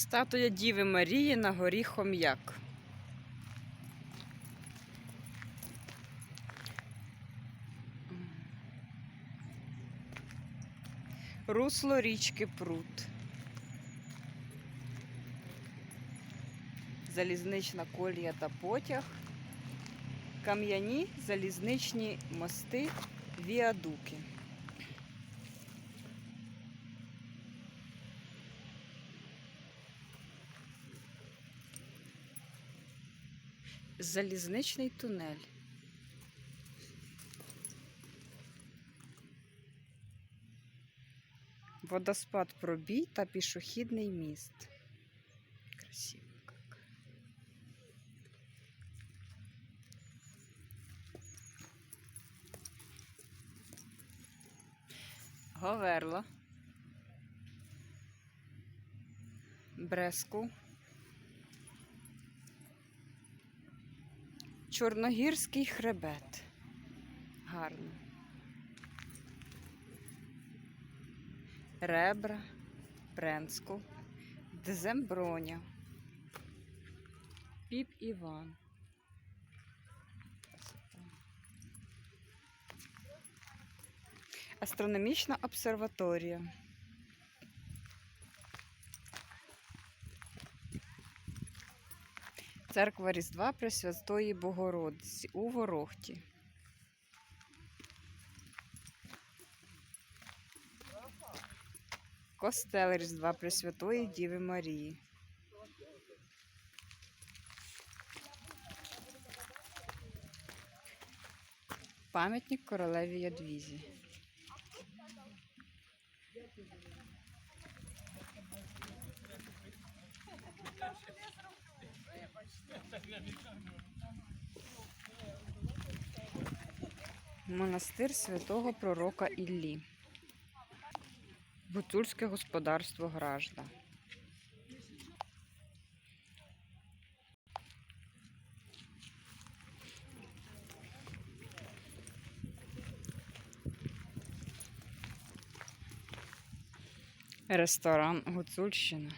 Статуя Діви Марії на горі Хом'як. Русло річки Прут. Залізнична колія та потяг. Кам'яні залізничні мости, віадуки. Залізничний тунель. Водоспад Пробій та пішохідний міст. Красиво як. Говерло. Бреску. Чорногірський хребет. Гарно. Ребра, Бренську, Дземброня, Піп Іван. Астрономічна обсерваторія. Церква Різдва Пресвятої Богородиці у Ворохті. Костел Різдва Пресвятої Діви Марії. Пам'ятник королеві Ядвізі. Монастир святого пророка Іллі. Гуцульське господарство Гражда. Ресторан Гуцульщина.